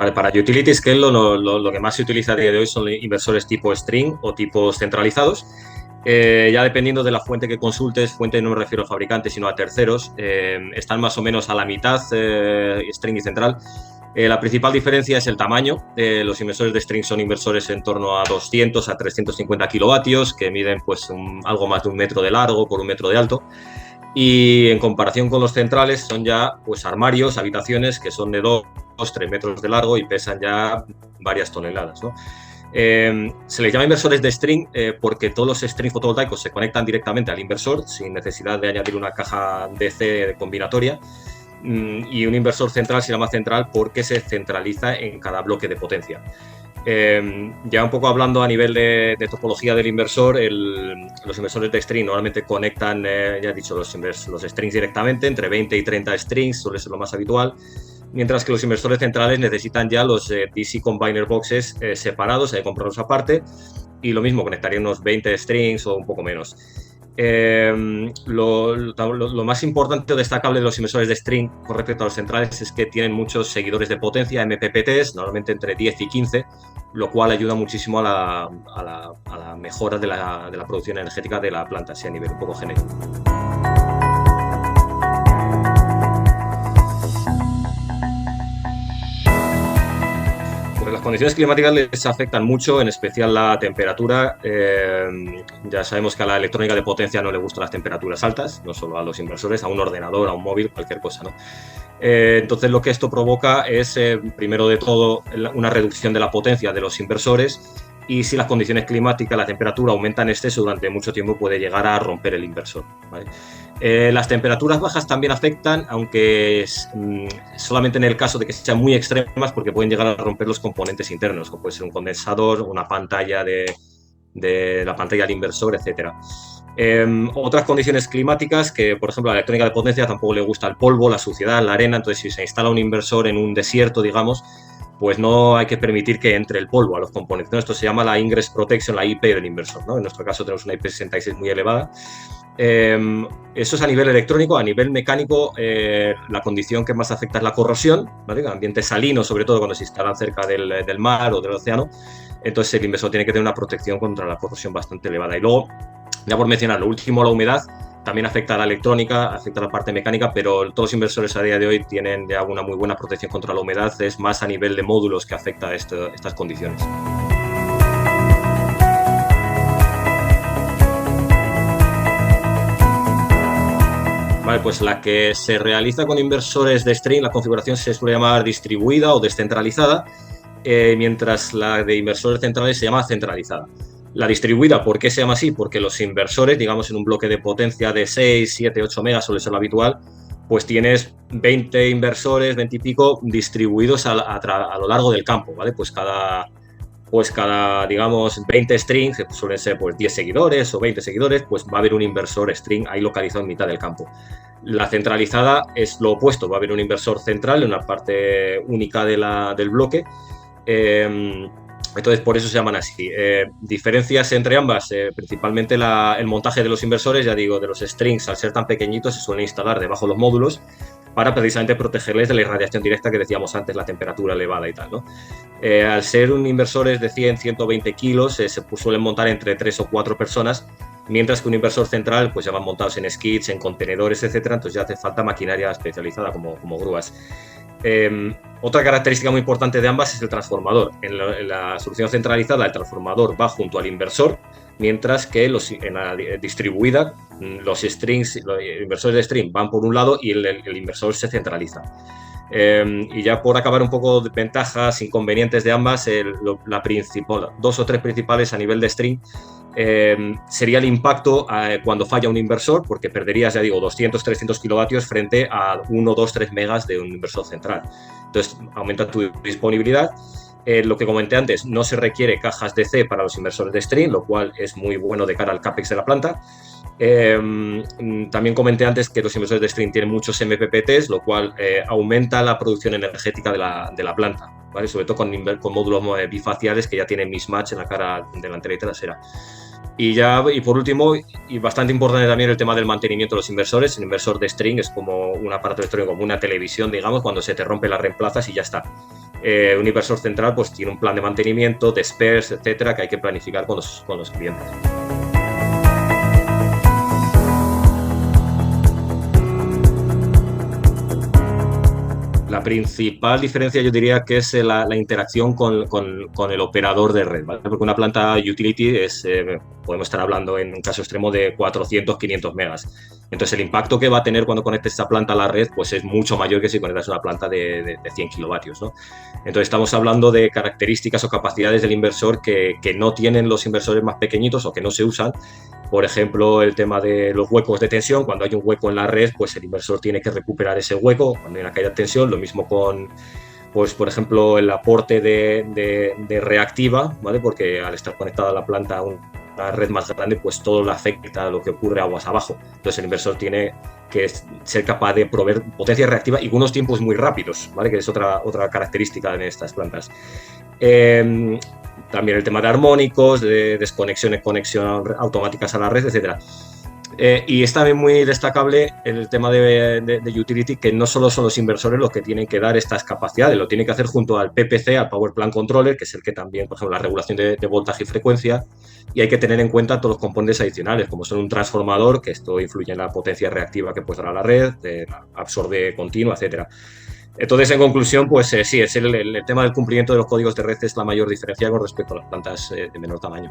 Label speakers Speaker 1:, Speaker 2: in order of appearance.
Speaker 1: Vale, para utility scale lo que más se utiliza a día de hoy son inversores tipo string o tipos centralizados. Ya dependiendo de la fuente que consultes, fuente no me refiero a fabricantes sino a terceros, están más o menos a la mitad, string y central. La principal diferencia es el tamaño. Los inversores de string son inversores en torno a 200 a 350 kilovatios que miden pues algo más de 1 metro de largo por 1 metro de alto. Y en comparación con los centrales son ya pues armarios, habitaciones que son de 2-3 metros de largo y pesan ya varias toneladas, ¿no? Se les llama inversores de string porque todos los strings fotovoltaicos se conectan directamente al inversor sin necesidad de añadir una caja DC combinatoria. Y un inversor central se llama central porque se centraliza en cada bloque de potencia. Ya un poco hablando a nivel de topología del inversor, los inversores de string normalmente conectan, ya he dicho, los strings directamente, entre 20 y 30 strings suele ser lo más habitual, mientras que los inversores centrales necesitan ya los DC Combiner Boxes separados, hay que comprarlos aparte, y lo mismo, conectarían unos 20 strings o un poco menos. Lo más importante o destacable de los inversores de string con respecto a los centrales es que tienen muchos seguidores de potencia, MPPTs, normalmente entre 10 y 15, lo cual ayuda muchísimo a la mejora de la producción energética de la planta, así a nivel un poco genérico. Las condiciones climáticas les afectan mucho, en especial la temperatura. Ya sabemos que a la electrónica de potencia no le gustan las temperaturas altas, no solo a los inversores, a un ordenador, a un móvil, cualquier cosa, ¿no? Entonces lo que esto provoca es, primero de todo, una reducción de la potencia de los inversores, y si las condiciones climáticas, la temperatura aumenta en exceso durante mucho tiempo, puede llegar a romper el inversor, ¿vale? Las temperaturas bajas también afectan, aunque solamente en el caso de que sean muy extremas, porque pueden llegar a romper los componentes internos, como puede ser un condensador, una pantalla de la pantalla del inversor, etc. Otras condiciones climáticas, que por ejemplo a la electrónica de potencia tampoco le gusta el polvo, la suciedad, la arena, entonces si se instala un inversor en un desierto, digamos, pues no hay que permitir que entre el polvo a los componentes, ¿no? Esto se llama la Ingress Protection, la IP del inversor, ¿no? En nuestro caso tenemos una IP66 muy elevada. Eso es a nivel electrónico. A nivel mecánico, la condición que más afecta es la corrosión, ¿vale? Ambientes salinos, sobre todo cuando se instalan cerca del mar o del océano. Entonces el inversor tiene que tener una protección contra la corrosión bastante elevada. Y luego, ya por mencionar, lo último, la humedad también afecta a la electrónica, afecta a la parte mecánica, pero todos los inversores a día de hoy tienen ya una muy buena protección contra la humedad. Es más a nivel de módulos que afecta a estas condiciones. Vale, pues la que se realiza con inversores de string, la configuración se suele llamar distribuida o descentralizada, mientras la de inversores centrales se llama centralizada. La distribuida, ¿por qué se llama así? Porque los inversores, digamos en un bloque de potencia de 6, 7, 8 megas, suele ser lo habitual, pues tienes 20 inversores, 20 y pico, distribuidos a lo largo del campo, ¿vale? Pues cada, digamos, 20 strings, que suelen ser pues 10 seguidores o 20 seguidores, pues va a haber un inversor string ahí localizado en mitad del campo. La centralizada es lo opuesto, va a haber un inversor central en una parte única del bloque. Entonces, por eso se llaman así. Diferencias entre ambas, principalmente el montaje de los inversores, ya digo, de los strings, al ser tan pequeñitos, se suelen instalar debajo de los módulos para precisamente protegerles de la irradiación directa que decíamos antes, la temperatura elevada y tal, ¿no? Al ser un inversores de 100, 120 kilos, se suelen montar entre 3 o 4 personas, mientras que un inversor central pues ya van montados en skids, en contenedores, etcétera, entonces ya hace falta maquinaria especializada como grúas. Otra característica muy importante de ambas es el transformador. En la solución centralizada, el transformador va junto al inversor, mientras que en la distribuida, los inversores de string van por un lado y el inversor se centraliza. Y ya por acabar un poco de ventajas, inconvenientes de ambas, dos o tres principales a nivel de string, sería el impacto cuando falla un inversor, porque perderías, ya digo, 200, 300 kilovatios frente a 1, 2, 3 megas de un inversor central. Entonces, aumenta tu disponibilidad. Lo que comenté antes, no se requiere cajas DC para los inversores de string, lo cual es muy bueno de cara al CAPEX de la planta. También comenté antes que los inversores de string tienen muchos MPPTs, lo cual aumenta la producción energética de la planta, ¿vale? Sobre todo con módulos bifaciales que ya tienen mismatch en la cara delantera y trasera. Y por último, y bastante importante también, el tema del mantenimiento de los inversores. El inversor de string es como un aparato electrónico, como una televisión, digamos, cuando se te rompe la reemplazas y ya está. Un inversor central pues tiene un plan de mantenimiento, de spares, etcétera, que hay que planificar con los clientes. La principal diferencia yo diría que es la interacción con el operador de red, ¿vale? Porque una planta utility podemos estar hablando en un caso extremo de 400, 500 megas. Entonces el impacto que va a tener cuando conectes esta planta a la red pues es mucho mayor que si conectas una planta de 100 kilovatios, ¿no? Entonces estamos hablando de características o capacidades del inversor que no tienen los inversores más pequeñitos o que no se usan. Por ejemplo, el tema de los huecos de tensión. Cuando hay un hueco en la red, pues el inversor tiene que recuperar ese hueco. Cuando hay una caída de tensión, lo mismo con, pues, por ejemplo, el aporte de reactiva, ¿vale? Porque al estar conectada la planta a una red más grande, pues todo le afecta a lo que ocurre aguas abajo. Entonces el inversor tiene que ser capaz de proveer potencia reactiva y con unos tiempos muy rápidos, ¿vale? Que es otra característica en estas plantas. También el tema de armónicos, de desconexión y conexión automáticas a la red, etcétera. Y es también muy destacable el tema de utility, que no solo son los inversores los que tienen que dar estas capacidades, lo tienen que hacer junto al PPC, al Power Plant Controller, que es el que también, por ejemplo, la regulación de voltaje y frecuencia, y hay que tener en cuenta todos los componentes adicionales, como son un transformador, que esto influye en la potencia reactiva que puede dar a la red, absorbe continua, etcétera. Entonces, en conclusión, pues sí, es el tema del cumplimiento de los códigos de red es la mayor diferencia con respecto a las plantas de menor tamaño.